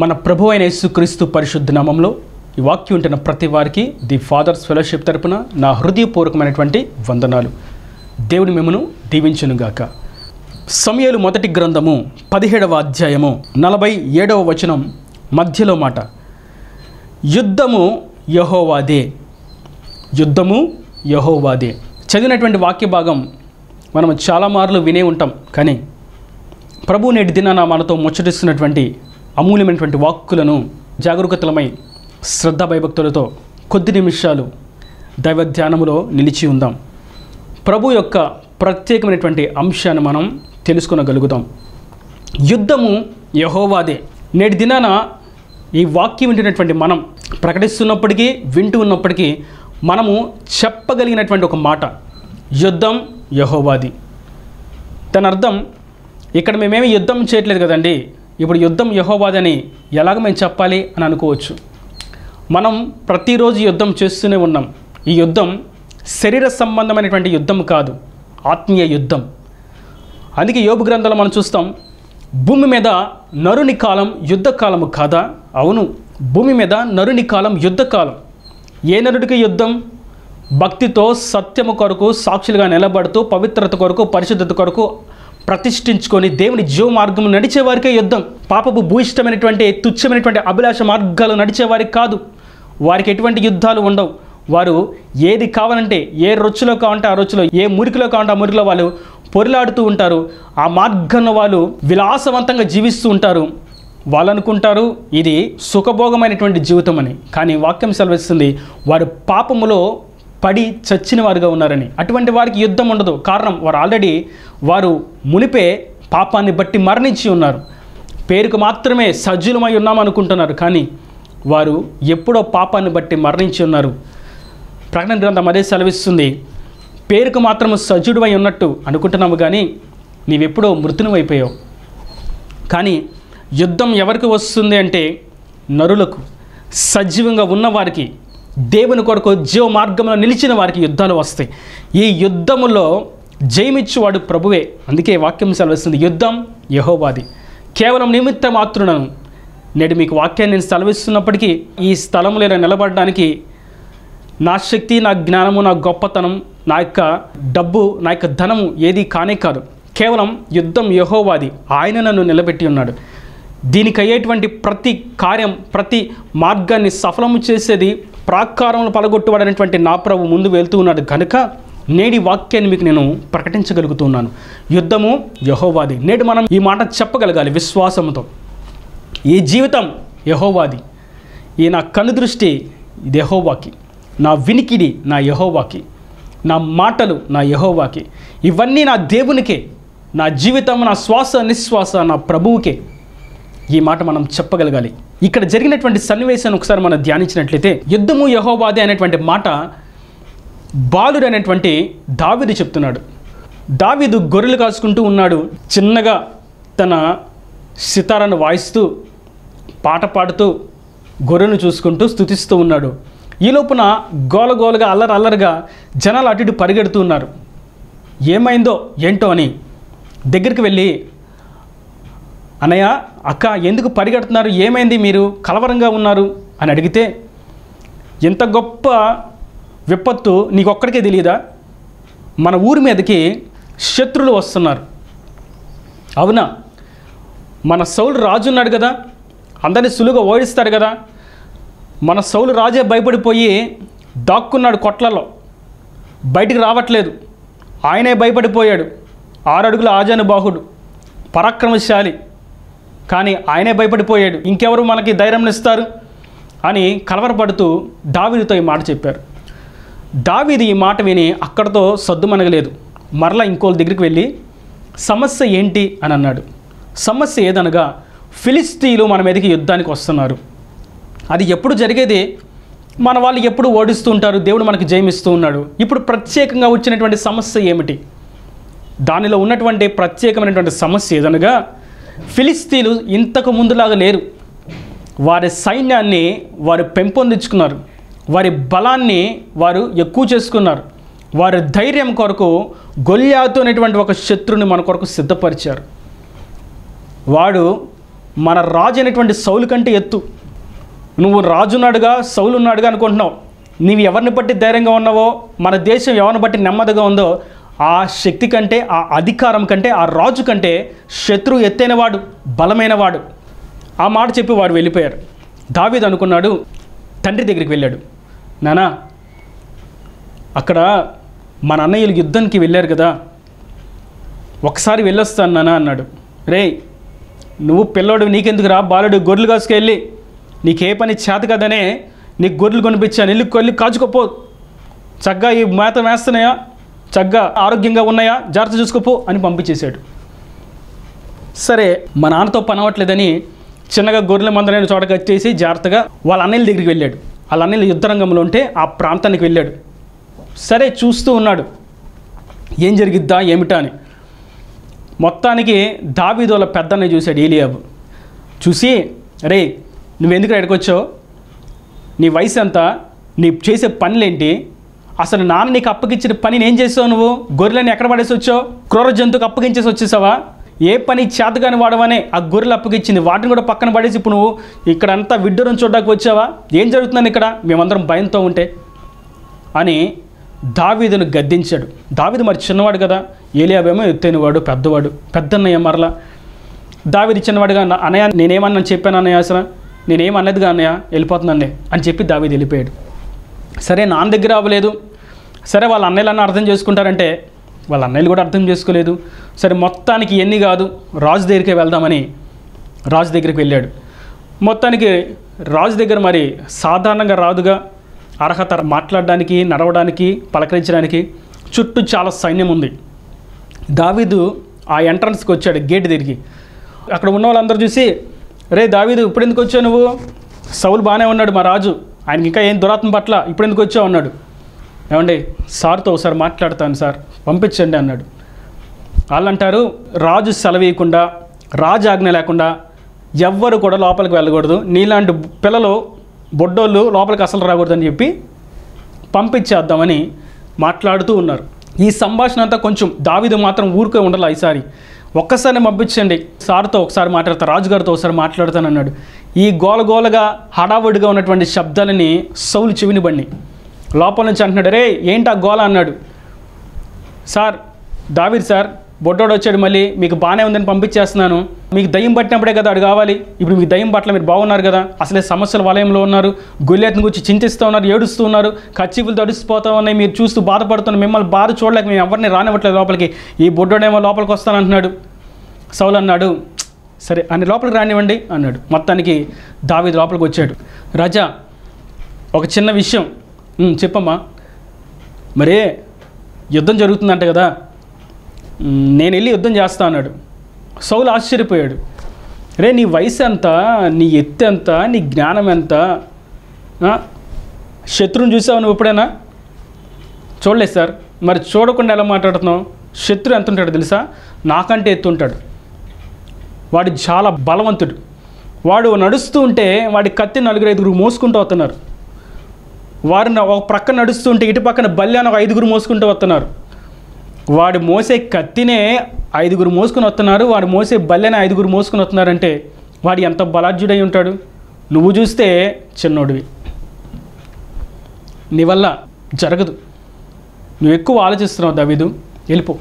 మన ప్రభు అయిన యేసుక్రీస్తు పరిశుద్ధ నామంలో ఈ వాక్యం ఉంటున్న ప్రతి వారికి ది ఫాదర్స్ ఫెలోషిప్ తరపున నా హృదయపూర్వకమైనటువంటి వందనాలు. దేవుని మిమ్మును దీవించునుగాక. సమూయేలు మొదటి గ్రంథము 17వ అధ్యాయము 47వ వచనం మధ్యలో మాట, యుద్ధము యెహోవాదే, యుద్ధము యెహోవాదే. చదివినటువంటి వాక్య భాగం మనం చాలా మార్లు వినే ఉంటాం, కానీ ప్రభు నేటి దినాన మనతో ముచ్చటిస్తున్నటువంటి అమూల్యమైనటువంటి వాక్కులను జాగరూకతలమై శ్రద్ధ భయభక్తులతో కొద్ది నిమిషాలు దైవ ధ్యానములో నిలిచి ఉందాం. ప్రభు యొక్క ప్రత్యేకమైనటువంటి అంశాన్ని మనం తెలుసుకొనగలుగుతాం. యుద్ధము యెహోవాదే. నేటి దినాన ఈ వాక్యం వింటున్నటువంటి మనం ప్రకటిస్తున్నప్పటికీ వింటూ ఉన్నప్పటికీ మనము చెప్పగలిగినటువంటి ఒక మాట, యుద్ధం యెహోవాది. దాని అర్థం, ఇక్కడ మేమేమి యుద్ధం చేయట్లేదు కదండి, ఇప్పుడు యుద్ధం యెహోవాదని ఎలాగ మేము చెప్పాలి అని అనుకోవచ్చు. మనం ప్రతిరోజు యుద్ధం చేస్తూనే ఉన్నాం. ఈ యుద్ధం శరీర సంబంధమైనటువంటి యుద్ధం కాదు, ఆత్మీయ యుద్ధం. అందుకే యోబు గ్రంథంలో మనం చూస్తాం, భూమి మీద నరుని కాలం యుద్ధకాలము కాదా? అవును, భూమి మీద నరుని కాలం యుద్ధకాలం. ఏ నరుడికి యుద్ధం? భక్తితో సత్యము కొరకు సాక్షులుగా నిలబడుతూ పవిత్రత కొరకు పరిశుద్ధత కొరకు ప్రతిష్ఠించుకొని దేవుని జీవ మార్గం నడిచేవారికే యుద్ధం. పాపపు భూయిష్టమైనటువంటి తుచ్చమైనటువంటి అభిలాష మార్గాలు నడిచేవారికి కాదు. వారికి ఎటువంటి యుద్ధాలు ఉండవు. వారు ఏది కావాలంటే, ఏ రొచ్చులో కావాలంటే ఆ రొచ్చులో, ఏ మురికిలో కావాలంటే ఆ మురికిలో వాళ్ళు పొరిలాడుతూ ఉంటారు. ఆ మార్గంలో వాళ్ళు విలాసవంతంగా జీవిస్తూ ఉంటారు. వాళ్ళు అనుకుంటారు ఇది సుఖభోగమైనటువంటి జీవితం అని, కానీ వాక్యం సెలవిస్తుంది వారు పాపములో పడి చచ్చిన వారుగా ఉన్నారని. అటువంటి వారికి యుద్ధం ఉండదు. కారణం, వారు మునిపే పాపాన్ని బట్టి మరణించి ఉన్నారు. పేరుకు మాత్రమే సజ్జులమై ఉన్నామనుకుంటున్నారు, కానీ వారు ఎప్పుడో పాపాన్ని బట్టి మరణించి ఉన్నారు. ప్రకటన గ్రంథం అదే సెలవిస్తుంది, పేరుకు మాత్రం సజ్జుడివై ఉన్నట్టు అనుకుంటున్నాము, కానీ నీవెప్పుడో మృతునివైపోయావు. కానీ యుద్ధం ఎవరికి వస్తుంది అంటే నరులకు, సజీవంగా ఉన్నవారికి, దేవుని కొరకు జీవ మార్గంలో నిలిచిన వారికి యుద్ధాలు వస్తాయి. ఈ యుద్ధములో జయమిచ్చువాడు ప్రభువే. అందుకే వాక్యం సెలవిస్తుంది, యుద్ధం యెహోవాది. కేవలం నిమిత్త మాత్రులను నేడు మీకు వాక్యాన్ని నేను సెలవిస్తున్నప్పటికీ ఈ స్థలంలో నిలబడడానికి నా శక్తి, నా జ్ఞానము, నా గొప్పతనం, నా యొక్క డబ్బు, నా యొక్క ధనము ఏది కానే కాదు. కేవలం యుద్ధం యెహోవాది. ఆయన నన్ను నిలబెట్టి ఉన్నాడు. దీనికి అయ్యేటువంటి ప్రతి కార్యం, ప్రతి మార్గాన్ని సఫలము చేసేది, ప్రాకారములు పలగొట్టువాడనేటువంటి నా ప్రభు ముందు వెళ్తూ ఉన్నాడు కనుక నేడి వాక్యాన్ని మీకు నేను ప్రకటించగలుగుతున్నాను. యుద్ధము యెహోవాది. నేడు మనం ఈ మాట చెప్పగలగాలి విశ్వాసంతో. ఈ జీవితం యెహోవాది. ఈ నా కను దృష్టి ఇది యెహోవాకి, నా వినికిడి నా యెహోవాకి, నా మాటలు నా యెహోవాకి, ఇవన్నీ నా దేవునికే. నా జీవితం, నా శ్వాస నిశ్వాస నా ప్రభువుకే. ఈ మాట మనం చెప్పగలగాలి. ఇక్కడ జరిగినటువంటి సన్నివేశాన్ని ఒకసారి మనం ధ్యానించినట్లయితే, యుద్ధము యెహోవాదే అనేటువంటి మాట బాలుడు అనేటువంటి దావీదు చెప్తున్నాడు. దావీదు గొర్రెలు కాసుకుంటూ ఉన్నాడు. చిన్నగా తన సితారాను వాయిస్తూ పాట పాడుతూ గొర్రెలను చూసుకుంటూ స్తుతిస్తూ ఉన్నాడు. ఈ లోపున గోలగోలుగా అల్లరగా జనాలు అటు ఇటు పరిగెడుతూ ఉన్నారు. ఏమైందో ఏంటో అని దగ్గరికి వెళ్ళి, అన్నయ్య, అక్క, ఎందుకు పరిగెడుతున్నారు? ఏమైంది? మీరు కలవరంగా ఉన్నారు అని అడిగితే, ఎంత గొప్ప విపత్తు నీకొక్కడికే తెలియదా? మన ఊరి మీదకి శత్రులు వస్తున్నారు. అవునా? మన సౌలు రాజు ఉన్నాడు కదా, అందరినీ సులువుగా ఓడిస్తాడు కదా. మన సౌలు రాజే భయపడిపోయి దాక్కున్నాడు కొట్లలో, బయటికి రావట్లేదు. ఆయనే భయపడిపోయాడు. 6 అడుగుల ఆజానుబాహుడు, పరాక్రమశాలి, కానీ ఆయనే భయపడిపోయాడు. ఇంకెవరు మనకి ధైర్యం ఇస్తారు అని కలవరపడుతూ దావీదుతో ఈ మాట చెప్పారు. దావీదు ఈ మాట విని అక్కడతో సద్దుమనగలేదు. మరలా ఇంకోళ్ళ దగ్గరికి వెళ్ళి సమస్య ఏంటి అని అన్నాడు. సమస్య ఏదనగా, ఫిలిస్తీయులు మన మీదకి యుద్ధానికి వస్తున్నారు. అది ఎప్పుడు జరిగేది? మన వాళ్ళు ఎప్పుడు ఓడిస్తూ ఉంటారు, దేవుడు మనకి జయమిస్తూ ఉన్నాడు. ఇప్పుడు ప్రత్యేకంగా వచ్చినటువంటి సమస్య ఏమిటి? దానిలో ఉన్నటువంటి ప్రత్యేకమైనటువంటి సమస్య ఏదనగా, ఫిలిస్తీయులు ఇంతకు ముందులాగా లేరు. వారి సైన్యాన్ని వారు పెంపొందించుకున్నారు. వారి బలాన్ని వారు ఎక్కువ చేసుకున్నారు. వారి ధైర్యం కొరకు గొల్యాతు అనేటువంటి ఒక శత్రుని మన కొరకు సిద్ధపరిచారు. వాడు మన రాజు అయినటువంటి సౌలు కంటే ఎత్తు. నువ్వు రాజున్నాడుగా సౌలు ఉన్నాడుగా అనుకుంటున్నావు. నీవు ఎవరిని బట్టి ధైర్యంగా ఉన్నావో, మన దేశం ఎవరిని బట్టి నెమ్మదిగా ఉందో, ఆ శక్తి కంటే, ఆ అధికారం కంటే, ఆ రాజు కంటే శత్రువు ఎత్తైనవాడు, బలమైనవాడు. ఆ మాట చెప్పి వాడు వెళ్ళిపోయారు. దావీదు అనుకున్నాడు, తండ్రి దగ్గరికి వెళ్ళాడు. నానా, అక్కడ మన అన్నయ్యలు యుద్ధానికి వెళ్ళారు కదా, ఒకసారి వెళ్ళొస్తాను నానా అన్నాడు. రే, నువ్వు పిల్లోడు, నీకెందుకు రా, బాలుడు, గొర్రెలు కాసుకెళ్ళి, నీకే పని చేత కదనే నీకు గొర్రెలు కొనిపించాను, వెళ్ళి కాచుకోపో, చక్కగా ఈ మేత వేస్తున్నాయా, చక్కగా ఆరోగ్యంగా ఉన్నాయా, జాగ్రత్త చూసుకోపో అని పంపించేశాడు. సరే, మా నాన్నతో పని అవ్వట్లేదని చిన్నగా గొర్రెల మందరైన చోటకి వచ్చేసి జాగ్రత్తగా వాళ్ళ అన్నయ్యల దగ్గరికి వెళ్ళాడు. వాళ్ళ అన్నయ్యలు యుద్ధరంగంలో ఉంటే ఆ ప్రాంతానికి వెళ్ళాడు. సరే, చూస్తూ ఉన్నాడు ఏం జరిగిద్దా ఏమిటా అని. మొత్తానికి దావీదు వాళ్ళ పెద్దన్నయ్య చూశాడు, ఏలియాబు. చూసి, రే, నువ్వెందుకు ఇక్కడికి వచ్చావు, నీ వయసు ఎంత, నీ చేసే పనులేంటి, అసలు నాన్న నీకు అప్పగించిన పనిని ఏం చేసావు, నువ్వు గొర్రెలని ఎక్కడ పడేసి వచ్చావు, క్రూర జంతువుకి అప్పగించేసి వచ్చేసావా, ఏ పని చేతగాని వాడవనే ఆ గొర్రెలు అప్పగించింది, వాటిని కూడా పక్కన పడేసి ఇప్పుడు నువ్వు ఇక్కడంతా విడ్డూరం చూడడానికి వచ్చావా, ఏం జరుగుతుందని ఇక్కడ మేమందరం భయంతో ఉంటే అని దావీదును గద్దించాడు. దావీదు మరి చిన్నవాడు కదా, ఏలియాబేమో ఎత్తైనవాడు, పెద్దవాడు, పెద్దన్నయ్య. మరలా దావీదు చిన్నవాడుగా, అన్నయ్య నేనేమన్నా చెప్పాను అన్నయ్య, అసలు నేనేమన్నదిగా అన్నయ్య, వెళ్ళిపోతున్నాను అని చెప్పి దావీదు వెళ్ళిపోయాడు. సరే, నాన్న దగ్గర అవ్వలేదు. సరే, వాళ్ళ అన్నయ్యలన్నా అర్థం చేసుకుంటారంటే వాళ్ళ అన్నయ్యలు కూడా అర్థం చేసుకోలేదు. సరే, మొత్తానికి ఎన్ని కాదు, రాజు దగ్గరికి వెళ్దామని రాజు దగ్గరికి వెళ్ళాడు. మొత్తానికి రాజు దగ్గర మరి సాధారణంగా రాదుగా, అర్హత మాట్లాడడానికి, నడవడానికి, పలకరించడానికి చుట్టూ చాలా సైన్యం ఉంది. దావీదు ఆ ఎంట్రన్స్కి వచ్చాడు, గేట్ దగ్గరికి. అక్కడ ఉన్న వాళ్ళందరూ చూసి, రే దావీదు, ఇప్పుడు ఎందుకు వచ్చావు నువ్వు, సౌలు బాగానే ఉన్నాడు మా రాజు, ఆయనకి ఇంకా ఏం దురాత్మ పట్ల, ఇప్పుడు ఎందుకు వచ్చావు అన్నాడు. ఏమండి, సార్తో ఒకసారి మాట్లాడతాను సార్, పంపించండి అన్నాడు. వాళ్ళు అంటారు, రాజు సెలవీయకుండా, రాజు ఆజ్ఞ లేకుండా ఎవ్వరు కూడా లోపలికి వెళ్ళకూడదు, నీలాంటి పిల్లలు బొడ్డోళ్ళు లోపలికి అసలు రాకూడదని చెప్పి పంపించేద్దామని మాట్లాడుతూ ఉన్నారు. ఈ సంభాషణ అంతా కొంచెం దావీదు మాత్రం ఊరికే ఉండాలి. ఈసారి ఒక్కసారి పంపించండి, సార్తో ఒకసారి మాట్లాడతా, రాజుగారితో ఒకసారి మాట్లాడతానన్నాడు. ఈ గోలగోలగా హడావుడిగా ఉన్నటువంటి శబ్దాలని సౌలు చెవిని బండి లోపల నుంచి అంటున్నాడు, రే ఏంటి ఆ గోల అన్నాడు. సార్, దావీదు సార్, బొడ్డోడు వచ్చాడు, మళ్ళీ మీకు బాగానే ఉందని పంపించేస్తున్నాను, మీకు దయ్యం పట్టినప్పుడే కదా అడు కావాలి, ఇప్పుడు మీకు దయ్యం పట్ల మీరు బాగున్నారు కదా, అసలే సమస్యల వలయంలో ఉన్నారు, గొల్లియతను గురించి చింతిస్తూ ఉన్నారు, ఏడుస్తూ ఉన్నారు, కచ్చిపులు తడిసిపోతూ ఉన్నాయి, మీరు చూస్తూ బాధపడుతున్నారు, మిమ్మల్ని బాధ చూడలేక మేము ఎవరిని రానివ్వట్లేదు లోపలికి, ఈ బొడ్డోడేమో లోపలికి వస్తానంటున్నాడు. సౌలు అన్నాడు, సరే అన్ని లోపలికి రానివ్వండి అన్నాడు. మొత్తానికి దావీదు లోపలికి వచ్చాడు. రాజా, ఒక చిన్న విషయం. చెప్పమ్మా. మరే యుద్ధం జరుగుతుందంట కదా, నేను వెళ్ళి యుద్ధం చేస్తా అన్నాడు. సౌలు ఆశ్చర్యపోయాడు. రే, నీ వయసు ఎంత, నీ ఎత్తు ఎంత, నీ జ్ఞానం ఎంత, శత్రువుని చూసావు నువ్వు ఎప్పుడైనా? చూడలేదు సార్. మరి చూడకుండా ఎలా మాట్లాడుతున్నావు? శత్రువు ఎంత ఉంటాడు తెలుసా? నాకంటే ఎత్తు ఉంటాడు. వాడు చాలా బలవంతుడు. వాడు నడుస్తూ ఉంటే వాడి కత్తి 4-5 మోసుకుంటూ వస్తున్నారు. వారిని ఒక ప్రక్క నడుస్తూ ఉంటే ఇటు పక్కన బల్యాన్ని ఒక 5 మోసుకుంటూ వస్తున్నారు. వాడు మోసే కత్తినే 5 మోసుకుని వస్తున్నారు, వాడు మోసే బల్లెనే 5 మోసుకుని వస్తున్నారంటే వాడు ఎంత బలాఢ్యుడై ఉంటాడు. నువ్వు చూస్తే చిన్నోడివి, నీ వల్ల జరగదు, నువ్వు ఎక్కువ ఆలోచిస్తున్నావు దావీదు, వెళ్ళిపో.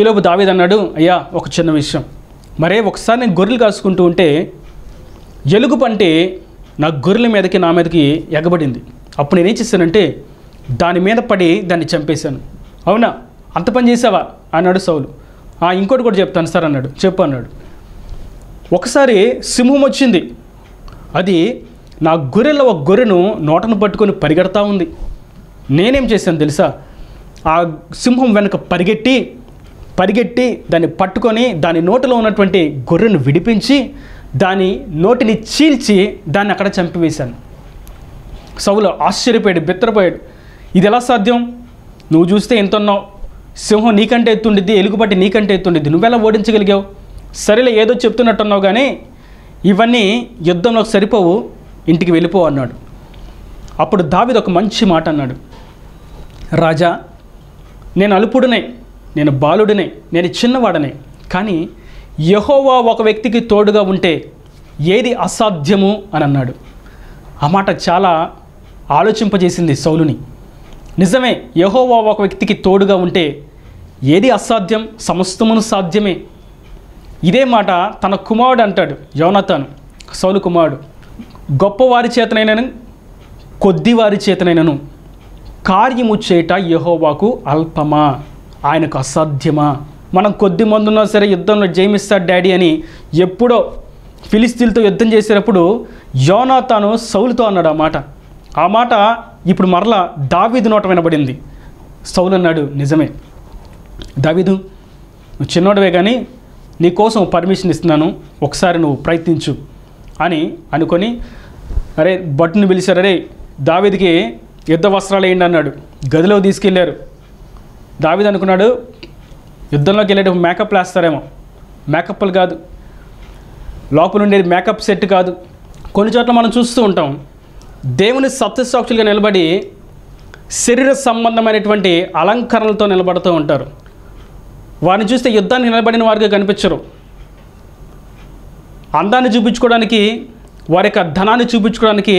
ఈలోపు దావీదు అన్నాడు, అయ్యా ఒక చిన్న విషయం. మరే ఒకసారి నేను గొర్రెలు కాసుకుంటూ ఉంటే ఎలుగు పంటే నా గొర్రెల మీదకి నా మీదకి ఎగబడింది. అప్పుడు నేనేం చేశానంటే దాని మీద పడి దాన్ని చంపేశాను. అవునా, అంత పని చేసావా అన్నాడు సౌలు. ఇంకోటి కూడా చెప్తాను సార్ అన్నాడు. చెప్పు అన్నాడు. ఒకసారి సింహం వచ్చింది, అది నా గొర్రెల ఒక గొర్రెను నోటను పట్టుకొని పరిగెడతా ఉంది. నేనేం చేశాను తెలుసా? ఆ సింహం వెనుక పరిగెట్టి దాన్ని పట్టుకొని దాని నోటిలో ఉన్నటువంటి గొర్రెను విడిపించి దాని నోటిని చీల్చి దాన్ని అక్కడ చంపివేశాను. సౌలు ఆశ్చర్యపోయాడు, బెత్తరపోయాడు. ఇది ఎలా సాధ్యం? నువ్వు చూస్తే ఎంత ఉన్నావు, సింహం నీకంటే ఎత్తుండిద్ది, ఎలుగుబట్టి నీకంటే ఎత్తుండిద్ది, నువ్వెలా ఓడించగలిగావు? సరేలే ఏదో చెప్తున్నట్టున్నావు కానీ ఇవన్నీ యుద్ధంలోకి సరిపోవు, ఇంటికి వెళ్ళిపో అన్నాడు. అప్పుడు దావీదు ఒక మంచి మాట అన్నాడు. రాజా, నేను అల్పుడినే, నేను బాలుడినే, నేను చిన్నవాడనే, కానీ యెహోవా ఒక వ్యక్తికి తోడుగా ఉంటే ఏది అసాధ్యము అని అన్నాడు. ఆ మాట చాలా ఆలోచింపజేసింది సౌలుని. నిజమే, యెహోవా ఒక వ్యక్తికి తోడుగా ఉంటే ఏది అసాధ్యం, సమస్తమును సాధ్యమే. ఇదే మాట తన కుమారుడు అంటాడు, యోనాతాను, సౌలు కుమారుడు. గొప్పవారి చేతనైనను కొద్దివారి చేతనైనను కార్యము చేయట యెహోవాకు అల్పమా, ఆయనకు అసాధ్యమా? మనం కొద్ది మంది ఉన్నా సరే యుద్ధంలో జయమిస్తాడు డాడీ అని ఎప్పుడో ఫిలిస్తీన్లతో యుద్ధం చేసేటప్పుడు యోనాతాను సౌలుతో అన్నాడు ఆ మాట ఇప్పుడు మరలా దావీదు నోట వినబడింది. సౌలు అన్నాడు, నిజమే దావీదు, నువ్వు చిన్నోడవే కానీ నీకోసం పర్మిషన్ ఇస్తున్నాను, ఒకసారి నువ్వు ప్రయత్నించు అని అనుకొని అరే భటుని పిలిచారు, అరే దావీదుకి యుద్ధ వస్త్రాలు వేయండి అన్నాడు. గదిలో తీసుకెళ్ళారు. దావీదు అనుకున్నాడు యుద్ధంలోకి వెళ్ళేటప్పుడు మేకప్లు వేస్తారేమో. మేకప్లు కాదు, లోపల ఉండేది మేకప్ సెట్ కాదు. కొన్ని చోట్ల మనం చూస్తూ ఉంటాం, దేవుని సత్యసాక్షులుగా నిలబడి శరీర సంబంధమైనటువంటి అలంకరణలతో నిలబడుతూ ఉంటారు. వారిని చూస్తే యుద్ధానికి నిలబడిన వారిగా కనిపించరు. అందాన్ని చూపించుకోవడానికి, వారి యొక్క ధనాన్ని చూపించుకోవడానికి,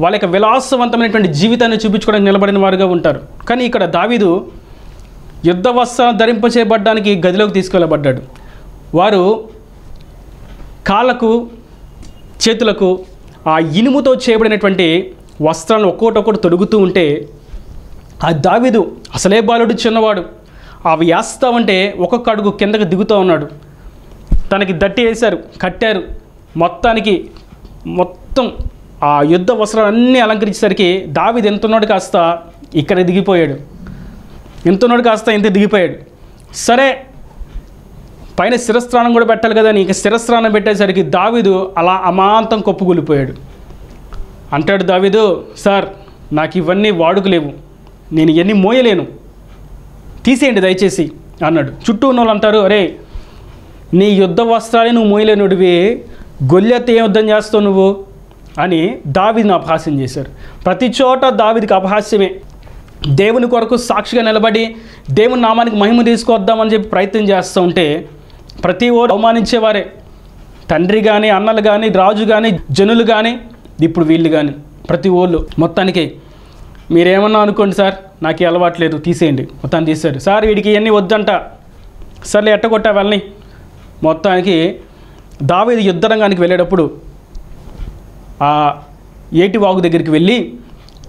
వాళ్ళ యొక్క విలాసవంతమైనటువంటి జీవితాన్ని చూపించుకోవడానికి నిలబడిన వారుగా ఉంటారు. కానీ ఇక్కడ దావీదు యుద్ధ వస్త్రాలను ధరింపచేయబడ్డానికి గదిలోకి తీసుకెళ్ళబడ్డాడు. వారు కాళ్ళకు చేతులకు ఆ ఇనుముతో చేయబడినటువంటి వస్త్రాలను ఒక్కొక్కటి తొడుగుతూ ఉంటే ఆ దావీదు అసలే బాలుడు, చిన్నవాడు, అవి వేస్తామంటే ఒక్కొక్క అడుగు కిందకి దిగుతూ ఉన్నాడు. తనకి దట్టి వేశారు, కట్టారు. మొత్తం ఆ యుద్ధ వస్త్రాలన్నీ అలంకరించేసరికి దావీదు ఎంతున్నాడు కాస్త ఇక్కడ దిగిపోయాడు, ఎంతున్నాడు కాస్త ఇంత దిగిపోయాడు. సరే పైన శిరస్త్రానం కూడా పెట్టాలి కదా, నీకు శిరస్త్రానం పెట్టేసరికి దావీదు అలా అమాంతం కొప్పుకూలిపోయాడు. అంటాడు దావీదు, సార్ నాకు ఇవన్నీ వాడుకలేవు, నేను ఇవన్నీ మోయలేను, తీసేయండి దయచేసి అన్నాడు. చుట్టూ ఉన్న వాళ్ళు అంటారు, అరే నీ యుద్ధ వస్త్రాలే నువ్వు మోయలేనుడివి, గొల్లియత్ ఏం యుద్ధం చేస్తావు నువ్వు అని దావీదుని అపహాస్యం చేశారు. ప్రతి చోట దావీదుకి అపహాస్యమే. దేవుని కొరకు సాక్షిగా నిలబడి దేవుని నామానికి మహిమ తీసుకొద్దామని చెప్పి ప్రయత్నం చేస్తూ ఉంటే ప్రతి ఓరు అవమానించేవారే. తండ్రి కానీ, అన్నలు కానీ, రాజు కానీ, జనులు కానీ, ఇప్పుడు వీళ్ళు కానీ, ప్రతి ఓళ్ళు మొత్తానికి మీరేమన్నా అనుకోండి సార్, నాకు అలవాట్లేదు, తీసేయండి. మొత్తాన్ని తీశారు. సార్ వీడికి ఇవన్నీ వద్దంట, సర్లే ఎట్టగొట్టా వెళ్ళని. మొత్తానికి దావీదు యుద్ధరంగానికి వెళ్ళేటప్పుడు ఆ ఏటివాగు దగ్గరికి వెళ్ళి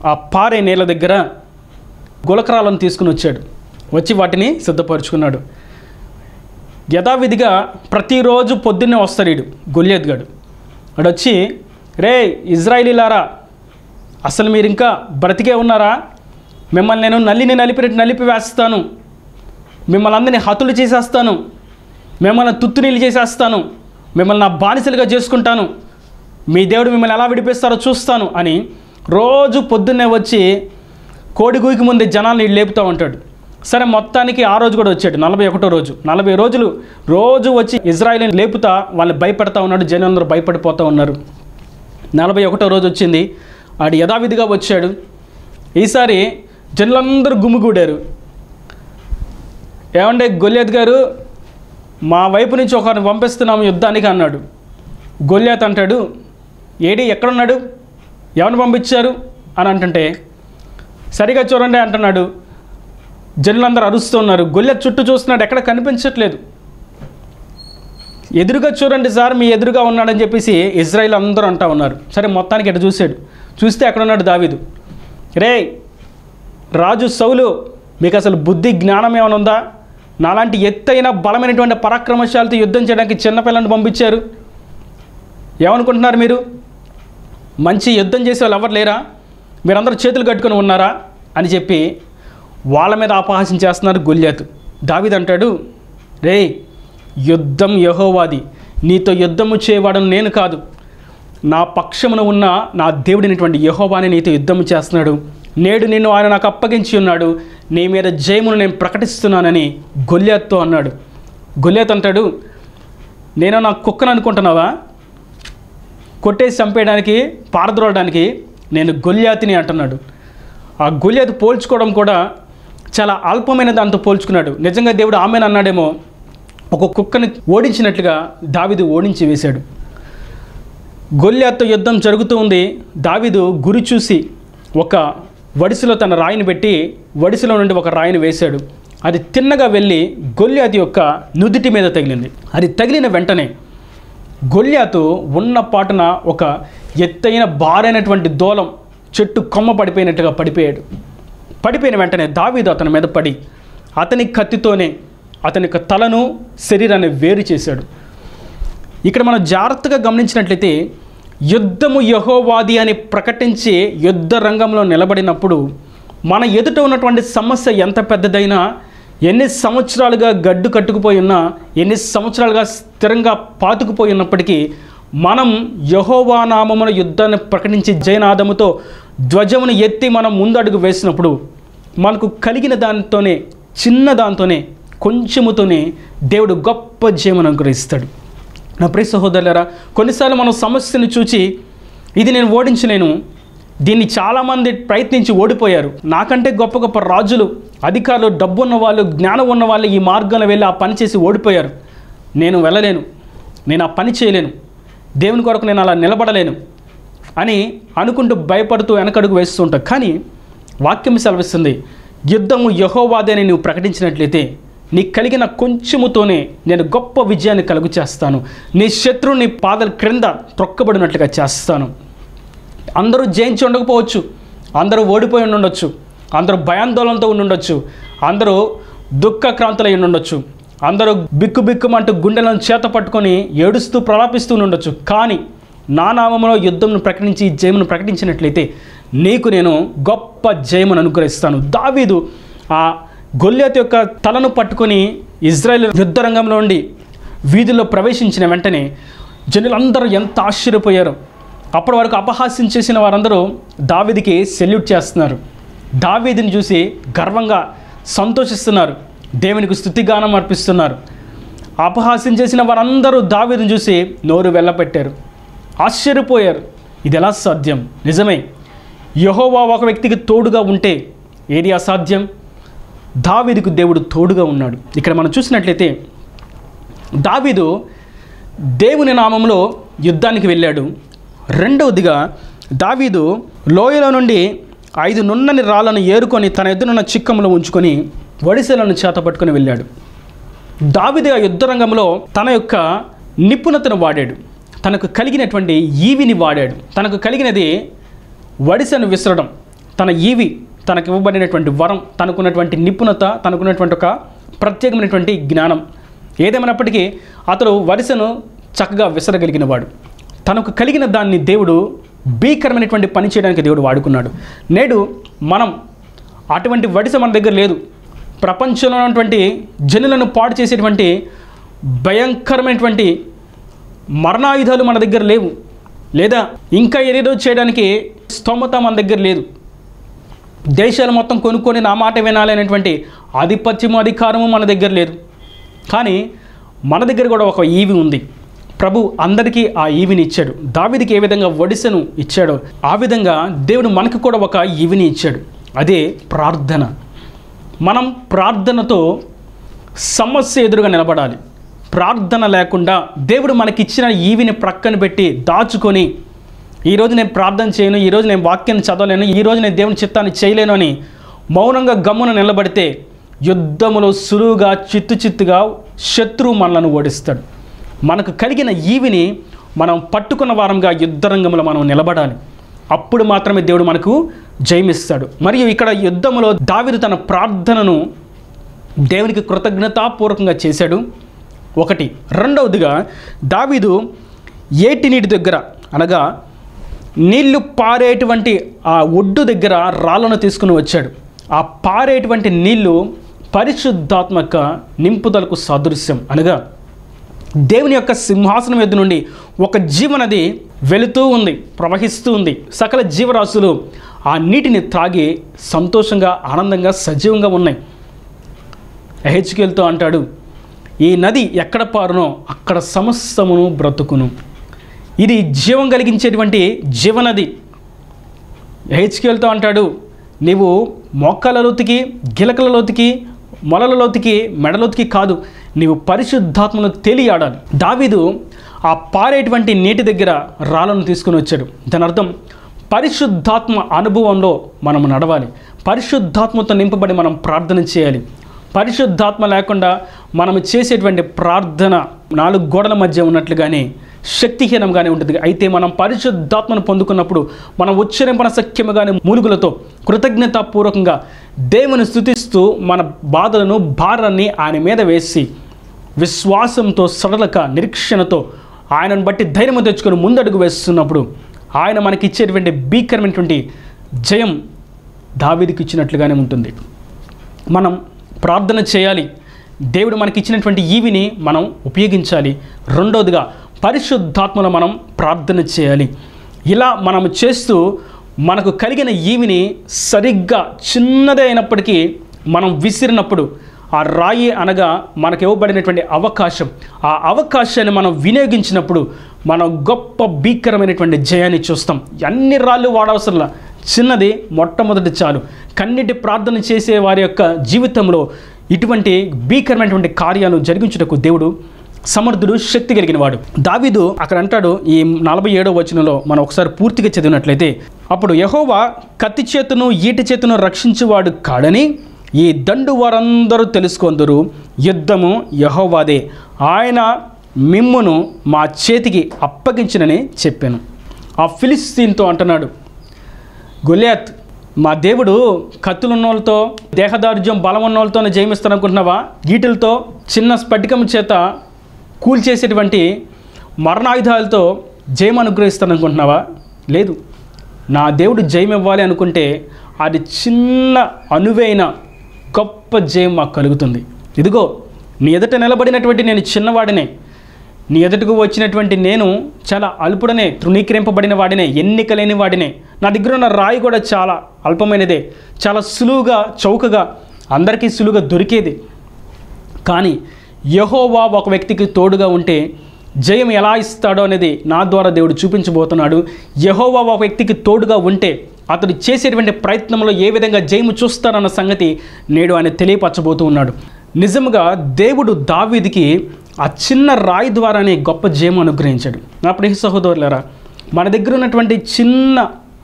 ఆ పారే నీళ్ళ దగ్గర గులకరాలను తీసుకుని వచ్చాడు. వచ్చి వాటిని సిద్ధపరుచుకున్నాడు. యథావిధిగా ప్రతిరోజు పొద్దున్నే వస్తాడు వీడు గొల్లియత్ గాడు. వాడు వచ్చి, రే ఇజ్రాయిలీలారా, అసలు మీరు ఇంకా బ్రతికే ఉన్నారా? మిమ్మల్ని నేను నలిపినట్టు నలిపి వేస్తాను, మిమ్మల్ని అందరినీ హతులు చేసేస్తాను, మిమ్మల్ని తుత్తునీళ్ళు చేసేస్తాను, మిమ్మల్ని నా బానిసలుగా చేసుకుంటాను, మీ దేవుడు మిమ్మల్ని ఎలా విడిపిస్తారో చూస్తాను అని రోజు పొద్దున్నే వచ్చి కోడిగూకి ముందే జనాల్ని లేపుతూ ఉంటాడు. సరే మొత్తానికి ఆ రోజు కూడా వచ్చాడు, 41వ రోజు. 40 రోజులు రోజు వచ్చి ఇజ్రాయిల్ని లేపుతా వాళ్ళని భయపెడతా ఉన్నాడు. జనులందరూ భయపడిపోతూ ఉన్నారు. 41వ రోజు వచ్చింది, ఆడు యథావిధిగా వచ్చాడు. ఈసారి జనులందరూ గుమిగూడారు. ఏమంటే గొల్లియత్ గారు, మా వైపు నుంచి ఒకరిని పంపిస్తున్నాము యుద్ధానికి అన్నాడు. గొల్లియత్ అంటాడు, ఏడి ఎక్కడున్నాడు, ఎవరిని పంపించారు అని అంటుంటే, సరిగా చూడండి అంటున్నాడు. జనులందరూ అరుస్తున్నారు. గొల్లియత్ చుట్టూ చూస్తున్నాడు, ఎక్కడ కనిపించట్లేదు. ఎదురుగా చూడండి సార్, మీ ఎదురుగా ఉన్నాడని చెప్పేసి ఇజ్రాయిల్ అందరూ అంటూ ఉన్నారు. సరే మొత్తానికి ఎటు చూశాడు. చూస్తే అక్కడ ఉన్నాడు దావీదు. రే రాజు సౌలు, మీకు అసలు బుద్ధి జ్ఞానం ఏమైనా ఉందా? నాలాంటి ఎత్తైన బలమైనటువంటి పరాక్రమశాలతో యుద్ధం చేయడానికి చిన్నపిల్లని పంపించారు. ఏమనుకుంటున్నారు మీరు? మంచి యుద్ధం చేసే వాళ్ళు ఎవరు లేరా? మీరందరూ చేతులు కట్టుకొని ఉన్నారా అని చెప్పి వాళ్ళ మీద అపహాస్యం చేస్తున్నారు గొల్లియత్. దావీదు అంటాడు, రే యుద్ధం యెహోవాది, నీతో యుద్ధము చేయవాడను నేను కాదు, నా పక్షమున ఉన్న నా దేవుడైనటువంటి యెహోవానే నీతో యుద్ధము చేస్తున్నాడు. నేడు నిన్ను ఆయన నాకు అప్పగించి ఉన్నాడు, నీ మీద జయమును నేను ప్రకటిస్తున్నానని గొల్లియత్తో అన్నాడు. గొల్లియత్ అంటాడు, నేను నా కుక్కను అనుకుంటున్నావా? కొట్టేసి చంపేయడానికి, పారద్రోలడానికి నేను గొల్లియత్ని అంటున్నాడు. ఆ గొల్లియత్ పోల్చుకోవడం కూడా చాలా అల్పమైన దాంతో పోల్చుకున్నాడు. నిజంగా దేవుడు ఆమెను అన్నాడేమో, ఒక కుక్కని ఓడించినట్లుగా దావీదు ఓడించి వేశాడు. గొల్యాతుతో యుద్ధం జరుగుతూ ఉంది. దావీదు గురి చూసి ఒక వడిసెలో తన రాయిని పెట్టి వడిసెలో నుండి ఒక రాయిని వేశాడు. అది తిన్నగా వెళ్ళి గొల్యాతు యొక్క నుదిటి మీద తగిలింది. అది తగిలిన వెంటనే గొల్యాతు ఉన్న పాటున ఒక ఎత్తైన భారైనటువంటి దూలం చెట్టు కొమ్మ పడిపోయినట్టుగా పడిపోయాడు. పడిపోయిన వెంటనే దావీదు అతని మీద పడి అతని కత్తితోనే అతని యొక్క తలను శరీరాన్ని వేరు చేశాడు. ఇక్కడ మనం జాగ్రత్తగా గమనించినట్లయితే యుద్ధము యెహోవాది అని ప్రకటించి యుద్ధ రంగంలో నిలబడినప్పుడు మన ఎదుట ఉన్నటువంటి సమస్య ఎంత పెద్దదైనా, ఎన్ని సంవత్సరాలుగా గడ్డు కట్టుకుపోయి ఉన్నా, ఎన్ని సంవత్సరాలుగా స్థిరంగా పాతుకుపోయి ఉన్నప్పటికీ మనం యెహోవా నామమున యుద్ధాన్ని ప్రకటించి జయనాదముతో ధ్వజమును ఎత్తి మనం ముందడుగు వేసినప్పుడు మనకు కలిగిన దానితోనే, చిన్న దాంతోనే, కొంచెముతోనే దేవుడు గొప్ప జయమును అనుగ్రహిస్తాడు. నా ప్రియ సహోదరులారా, కొన్నిసార్లు మనం సమస్యను చూచి ఇది నేను ఓడించలేను, దీన్ని చాలామంది ప్రయత్నించి ఓడిపోయారు, నాకంటే గొప్ప గొప్ప రాజులు, అధికారులు, డబ్బు ఉన్నవాళ్ళు, జ్ఞానం ఉన్నవాళ్ళు ఈ మార్గంలో వెళ్ళి ఆ పని చేసి ఓడిపోయారు, నేను వెళ్ళలేను, నేను ఆ పని చేయలేను, దేవుని కొరకు నేను అలా నిలబడలేను అని అనుకుంటూ భయపడుతూ వెనకడుగు వేస్తూ ఉంటావు. కానీ వాక్యం సెలవిస్తుంది, యుద్ధము యెహోవాదే అని నువ్వు ప్రకటించినట్లయితే నీకు కలిగిన కొంచెముతోనే నేను గొప్ప విజయాన్ని కలుగు చేస్తాను, నీ శత్రువుని పాదాల క్రింద త్రొక్కబడినట్లుగా చేస్తాను. అందరూ జయించి ఉండకపోవచ్చు, అందరూ ఓడిపోయి ఉండొచ్చు, అందరూ భయాందోళనతో ఉండొచ్చు, అందరూ దుఃఖక్రాంతులై ఉండొచ్చు, అందరూ బిక్కుబిక్కుమంటూ గుండెలను చేత పట్టుకొని ఏడుస్తూ ప్రలాపిస్తూ ఉండొచ్చు. కానీ నా నామములో యుద్ధంను ప్రకటించి జయమును ప్రకటించినట్లయితే నీకు నేను గొప్ప జయమును అనుగ్రహిస్తాను. దావీదు ఆ గొల్యాతు యొక్క తలను పట్టుకొని ఇజ్రాయేల్ యుద్ధ రంగంలో ఉండి వీధుల్లో ప్రవేశించిన వెంటనే జనులందరూ ఎంత ఆశ్చర్యపోయారు. అప్పటి వరకు అపహాస్యం చేసిన వారందరూ దావీదుకి సెల్యూట్ చేస్తున్నారు, దావీదుని చూసి గర్వంగా సంతోషిస్తున్నారు, దేవునికి స్తుతిగానం అర్పిస్తున్నారు. అపహాస్యం చేసిన వారందరూ దావీదుని చూసి నోరు వెళ్ళపెట్టారు, ఆశ్చర్యపోయారు. ఇది ఎలా సాధ్యం? నిజమే, యెహోవా ఒక వ్యక్తికి తోడుగా ఉంటే ఏది అసాధ్యం? దావీదుకు దేవుడు తోడుగా ఉన్నాడు. ఇక్కడ మనం చూసినట్లయితే దావీదు దేవుని నామంలో యుద్ధానికి వెళ్ళాడు. రెండవదిగా దావీదు లోయలో నుండి 5 నున్నని రాళ్లను ఏరుకొని తన ఎదురున్న చిక్కంలో ఉంచుకొని వడిసెలను చేతపట్టుకొని వెళ్ళాడు. దావీదు ఆ యుద్ధ రంగంలో తన యొక్క నిపుణతను వాడాడు, తనకు కలిగినటువంటి ఈవిని వాడాడు. తనకు కలిగినది వడిసెను విసరడం, తన ఈవి, తనకు ఇవ్వబడినటువంటి వరం, తనకున్నటువంటి నిపుణత, తనకున్నటువంటి ఒక ప్రత్యేకమైనటువంటి జ్ఞానం. ఏదేమైనప్పటికీ అతడు వడిసెను చక్కగా విసరగలిగిన వాడు. తనకు కలిగిన దాన్ని దేవుడు భీకరమైనటువంటి పని చేయడానికి దేవుడు వాడుకున్నాడు. నేడు మనం అటువంటి వడిసె మన దగ్గర లేదు. ప్రపంచంలో ఉన్నటువంటి జనులను పాడు చేసేటువంటి భయంకరమైనటువంటి మరణాయుధాలు మన దగ్గర లేవు, లేదా ఇంకా ఏదేదో చేయడానికి స్తోమత మన దగ్గర లేదు. దేశాలు మొత్తం కొనుక్కొని నా మాట వినాలి అనేటువంటి ఆధిపత్యము, అధికారము మన దగ్గర లేదు. కానీ మన దగ్గర కూడా ఒక ఈవి ఉంది. ప్రభు అందరికీ ఆ ఈవిని ఇచ్చాడు. దావీదుకి ఏ విధంగా వడిసెను ఇచ్చాడో ఆ విధంగా దేవుడు మనకు కూడా ఒక ఈవిని ఇచ్చాడు. అదే ప్రార్థన. మనం ప్రార్థనతో సమస్య ఎదురుగా నిలబడాలి. ప్రార్థన లేకుండా దేవుడు మనకిచ్చిన ఈవిని ప్రక్కన పెట్టి దాచుకొని ఈరోజు నేను ప్రార్థన చేయను, ఈరోజు నేను వాక్యాన్ని చదవలేను, ఈరోజు నేను దేవుని చిత్తాన్ని చేయలేను అని మౌనంగా గమ్మున నిలబడితే యుద్ధములో సులువుగా చిత్తుగా శత్రువు మనలను ఓడిస్తాడు. మనకు కలిగిన ఈవిని మనం పట్టుకున్న వారంగా యుద్ధరంగంలో మనం నిలబడాలి. అప్పుడు మాత్రమే దేవుడు మనకు జయమిస్తాడు. మరియు ఇక్కడ యుద్ధములో దావీదు తన ప్రార్థనను దేవునికి కృతజ్ఞతాపూర్వకంగా చేశాడు. ఒకటి. రెండవదిగా దావీదు ఏటి నీటి దగ్గర, అనగా నీళ్లు పారేటువంటి ఆ ఒడ్డు దగ్గర రాళ్ళను తీసుకుని వచ్చాడు. ఆ పారేటువంటి నీళ్లు పరిశుద్ధాత్మక నింపుదలకు సాదృశ్యం. అనగా దేవుని యొక్క సింహాసనం ఎద్దు నుండి ఒక జీవనది వెళుతూ ఉంది, ప్రవహిస్తూ ఉంది. సకల జీవరాశులు ఆ నీటిని త్రాగి సంతోషంగా, ఆనందంగా, సజీవంగా ఉన్నాయి. హెచ్కేల్తో అంటాడు, ఈ నది ఎక్కడ పారునో అక్కడ సమస్తమును బ్రతుకును. ఇది జీవం కలిగించేటువంటి జీవనది. హెచ్కేల్తో అంటాడు, నీవు మోకాళ్ళ లోతుకి, గిలకల లోతుకి, మొలల లోతుకి, మెడలోతుకి కాదు, నీవు పరిశుద్ధాత్మను తేలియాడాలి. దావీదు ఆ పారేటువంటి నీటి దగ్గర రాళ్ళను తీసుకుని వచ్చాడు. దాని అర్థం పరిశుద్ధాత్మ అనుభవంలో మనం నడవాలి. పరిశుద్ధాత్మతో నింపబడి మనం ప్రార్థన చేయాలి. పరిశుద్ధాత్మ లేకుండా మనం చేసేటువంటి ప్రార్థన 4 గోడల మధ్య ఉన్నట్లుగానే శక్తిహీనంగానే ఉంటుంది. అయితే మనం పరిశుద్ధాత్మను పొందుకున్నప్పుడు మనం ఉచ్చరింపన సఖ్యముగానే మూలుగులతో కృతజ్ఞతాపూర్వకంగా దేవుని స్తుతిస్తూ మన బాధలను భారాన్ని ఆయన మీద వేసి విశ్వాసంతో సడలక నిరీక్షణతో ఆయనను బట్టి ధైర్యం తెచ్చుకొని ముందడుగు వేస్తున్నప్పుడు ఆయన మనకి ఇచ్చేటువంటి భీకరమైనటువంటి జయం దావీదుకి ఇచ్చినట్లుగానే ఉంటుంది. మనం ప్రార్థన చేయాలి. దేవుడు మనకి ఇచ్చినటువంటి ఈవిని మనం ఉపయోగించాలి. రెండోదిగా పరిశుద్ధాత్మలో మనం ప్రార్థన చేయాలి. ఇలా మనం చేస్తూ మనకు కలిగిన ఈవిని సరిగ్గా చిన్నదే అయినప్పటికీ మనం విసిరినప్పుడు ఆ రాయి అనగా మనకు ఇవ్వబడినటువంటి అవకాశం, ఆ అవకాశాన్ని మనం వినియోగించినప్పుడు మనం గొప్ప భీకరమైనటువంటి జయాన్ని చూస్తాం. అన్ని రాళ్ళు వాడవసరంలా, చిన్నది మొట్టమొదటి చాలు. కన్నిటి ప్రార్థన చేసే వారి యొక్క జీవితంలో ఇటువంటి భీకరమైనటువంటి కార్యాలు జరిగించుటకు దేవుడు సమర్థుడు, శక్తి కలిగిన వాడు. దావీదు అక్కడ అంటాడు ఈ 47వ వచనంలో మనం ఒకసారి పూర్తిగా చదివినట్లయితే, అప్పుడు యెహోవా కత్తి చేతును ఈటి చేతును రక్షించువాడు కాడని ఈ దండు వారందరూ తెలుసుకొందురు, యుద్ధము యెహోవాదే, ఆయన మిమ్మును మా చేతికి అప్పగించినని చెప్పాను. ఆ ఫిలిస్తీన్తో అంటున్నాడు, గొలియాత్ మా దేవుడు కత్తులున్నోళ్ళతో దేహదార్జ్యం బలం ఉన్నోళ్ళతోనే జయమిస్తారనుకుంటున్నావా? వీటిలతో చిన్న స్ఫటికం చేత కూల్చేసేటువంటి మరణాయుధాలతో జయం అనుగ్రహిస్తారనుకుంటున్నావా? లేదు. నా దేవుడు జయం ఇవ్వాలి అనుకుంటే అది చిన్న అణువైన గొప్ప జయం మాకు కలుగుతుంది. ఇదిగో నీ ఎదుట నిలబడినటువంటి నేను చిన్నవాడినే, నీ ఎదుటకు వచ్చినటువంటి నేను చాలా అల్పుడనే, తృణీకరింపబడిన వాడినే, ఎన్నిక లేని వాడినే. నా దగ్గర ఉన్న రాయి కూడా చాలా అల్పమైనదే, చాలా సులువుగా చౌకగా అందరికీ సులువుగా దొరికేది. కానీ యెహోవా ఒక వ్యక్తికి తోడుగా ఉంటే జయం ఎలా ఇస్తాడో అనేది నా ద్వారా దేవుడు చూపించబోతున్నాడు. యెహోవా ఒక వ్యక్తికి తోడుగా ఉంటే అతడు చేసేటువంటి ప్రయత్నంలో ఏ విధంగా జయము చూస్తాడన్న సంగతి నేడు ఆయన తెలియపరచబోతూ ఉన్నాడు. నిజంగా దేవుడు దావీదుకి ఆ చిన్న రాయి ద్వారానే గొప్ప జయం అనుగ్రహించాడు. నా ప్రియ సహోదరులారా, మన దగ్గర ఉన్నటువంటి చిన్న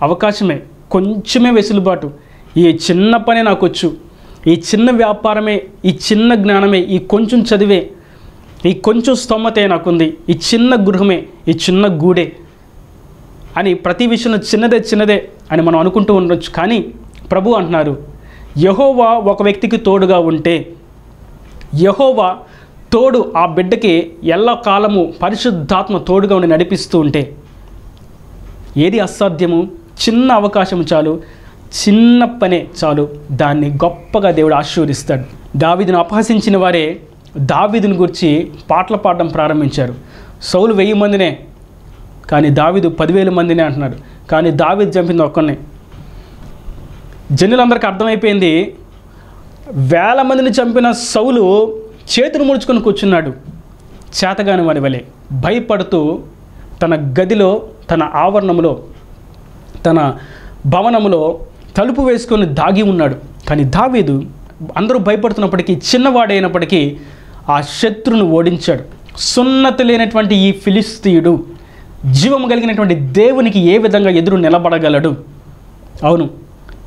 అవకాశమే, కొంచెమే వెసులుబాటు, ఈ చిన్న పనే నాకు వచ్చు, ఈ చిన్న వ్యాపారమే, ఈ చిన్న జ్ఞానమే, ఈ కొంచెం చదివే, ఈ కొంచెం స్తోమతే నాకుంది, ఈ చిన్న గృహమే, ఈ చిన్న గూడే అని ప్రతి విషయంలో చిన్నదే అని మనం అనుకుంటూ ఉండొచ్చు. కానీ ప్రభు అంటున్నారు, యెహోవా ఒక వ్యక్తికి తోడుగా ఉంటే, యెహోవా తోడు ఆ బిడ్డకి ఎల్లకాలము పరిశుద్ధాత్మ తోడుగా ఉండి నడిపిస్తూ ఉంటే ఏది అసాధ్యము? చిన్న అవకాశం చాలు, చిన్న పనే చాలు, దాన్ని గొప్పగా దేవుడు ఆశీర్వదిస్తాడు. దావీదును అపహసించిన వారే దావీదుని గురించి పాటలు పాడడం ప్రారంభించారు. సౌలు 1000 మందినే, కానీ దావీదు 10,000 మందినే అంటున్నాడు. కానీ దావీదు చంపింది ఒక్కనే. జనులందరికీ అర్థమైపోయింది, 1000 మందిని చంపిన సౌలు చేతులు ముడుచుకొని కూర్చున్నాడు చేతగాని వాడి వలె, భయపడుతూ తన గదిలో, తన ఆవరణంలో, తన భవనంలో తలుపు వేసుకొని దాగి ఉన్నాడు. కానీ దావీదు అందరూ భయపడుతున్నప్పటికీ, చిన్నవాడైనప్పటికీ ఆ శత్రువును ఓడించాడు. సున్నతి లేనటువంటి ఈ ఫిలిస్తీయుడు జీవము కలిగినటువంటి దేవునికి ఏ విధంగా ఎదురు నిలబడగలడు? అవును,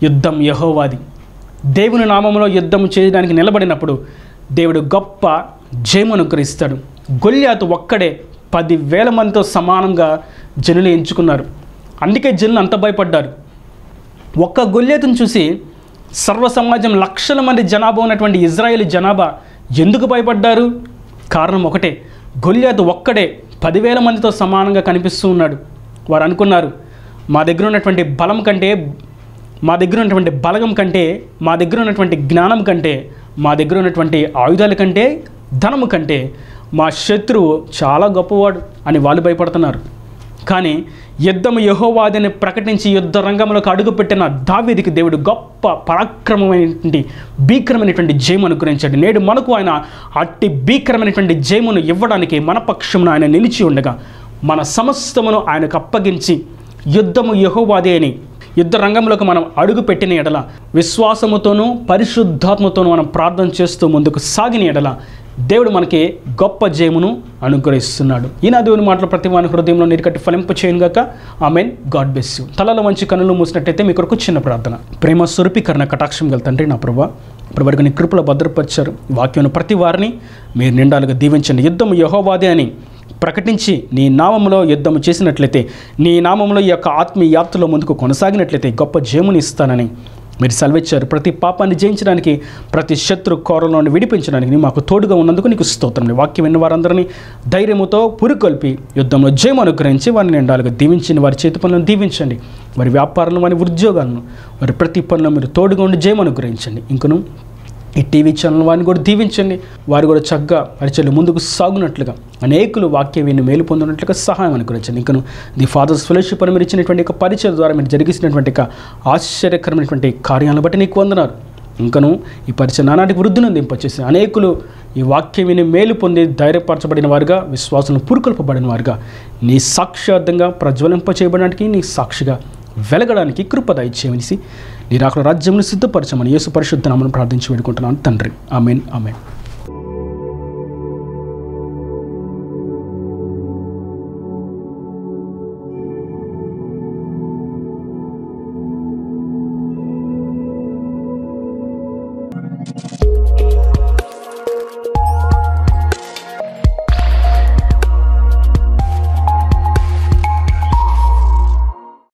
యుద్ధం యెహోవాది. దేవుని నామములో యుద్ధం చేయడానికి నిలబడినప్పుడు దేవుడు గొప్ప జయము అనుగ్రహిస్తాడు. గొల్యాతు ఒక్కడే 10,000 మందితో సమానంగా జనులు ఎంచుకున్నారు. అందుకే జనులు అంత భయపడ్డారు. ఒక్క గొల్యాతును చూసి సర్వ సమాజం, లక్షల మంది జనాభా ఉన్నటువంటి ఇజ్రాయేల్ జనాభా ఎందుకు భయపడ్డారు? కారణం ఒకటే, గొల్యాతు ఒక్కడే 10,000 మందితో సమానంగా కనిపిస్తూ ఉన్నాడు. వారు అనుకున్నారు, మా దగ్గర ఉన్నటువంటి బలం కంటే, మా దగ్గర ఉన్నటువంటి బలగం కంటే, మా దగ్గర ఉన్నటువంటి జ్ఞానం కంటే, మా దగ్గర ఉన్నటువంటి ఆయుధాల కంటే, ధనము కంటే మా శత్రువు చాలా గొప్పవాడు అని వాళ్ళు భయపడుతున్నారు. కానీ యుద్ధము యెహోవాదని ప్రకటించి యుద్ధ రంగంలోకి అడుగుపెట్టిన దావీదుకి దేవుడు గొప్ప పరాక్రమమైనటువంటి భీకరమైనటువంటి జయము అనుగ్రహించాడు. నేడు మనకు ఆయన అట్టి భీకరమైనటువంటి జయమును ఇవ్వడానికి మన పక్షమున ఆయన నిలిచి ఉండగా, మన సమస్తమును ఆయనకు అప్పగించి యుద్ధము యెహోవాదే అని యుద్ధ రంగంలోకి మనం అడుగు పెట్టిన ఎడల, విశ్వాసముతోనూ పరిశుద్ధాత్మతోనూ మనం ప్రార్థన చేస్తూ ముందుకు సాగిన ఎడల దేవుడు మనకి గొప్ప జయమును అనుగ్రహిస్తున్నాడు. ఈనా దేవుని మాటలు ప్రతి వాని హృదయంలో నీరుకట్టి ఫలింపు చేయనుగాక. ఆమెన్. God bless you. తలలో మంచి కన్నులు మూసినట్టయితే మీ కొరకు చిన్న ప్రార్థన. ప్రేమ స్వరూపీకరణ కటాక్షం గల తండ్రి, నా ప్రభువా, ఇప్పటివరకు నీ కృపలో భద్రపరిచారు. వాక్యం ప్రతి వారిని మీరు నిండాలుగా దీవించండి. యుద్ధము యెహోవాదే అని ప్రకటించి నీ నామంలో యుద్ధము చేసినట్లయితే, నీ నామంలో ఈ యొక్క ఆత్మీయ యాత్రలో ముందుకు కొనసాగినట్లయితే గొప్ప జయముని ఇస్తానని మీరు సెలవిచ్చారు. ప్రతి పాపాన్ని జయించడానికి, ప్రతి శత్రు కోరల నుండి విడిపించడానికి మాకు తోడుగా ఉన్నందుకు నీకు స్తోత్రం. వాక్యం విన్న వారందరినీ ధైర్యముతో పురుకొల్పి యుద్ధంలో జయం అనుగ్రహించి వారిని నిండాలుగా దీవించండి. వారి చేతి పనులను దీవించండి. వారి వ్యాపారాలను, వారి ఉద్యోగాలను, వారి ప్రతి పనులను మీరు తోడుగా ఉండి జయం అనుగ్రహించండి. ఇంకను ఈ టీవీ ఛానల్ వారిని కూడా దీవించండి. వారు కూడా చక్కగా పరిచయలు ముందుకు సాగునట్లుగా, అనేకులు వాక్యం విని మేలు పొందినట్లుగా సహాయం అనుగ్రహించండి. ఇంకను ది ఫాదర్స్ ఫెలోషిప్ అని మీరు ఇచ్చినటువంటి పరిచయం ద్వారా మీరు జరిగిస్తున్నటువంటి ఆశ్చర్యకరమైనటువంటి కార్యాలను బట్టి నీకు వందనాలు. ఇంకను ఈ పరిచయం నానాటికి వృద్ధిని దింపచేసి అనేకులు ఈ వాక్యం విని మేలు పొంది ధైర్యపరచబడిన వారుగా, విశ్వాసం పురుకొల్పబడిన వారుగా, నీ సాక్ష్యార్థంగా ప్రజ్వలింపచేయబడడానికి, నీ సాక్షిగా వెలగడానికి కృప దయచేయమని నీ రాకడ రాజ్యమును సిద్ధపరచమని యేసు పరిశుద్ధ నామమున ప్రార్థించి వేడుకుంటున్నాను తండ్రి. ఆమేన్. ఆమేన్.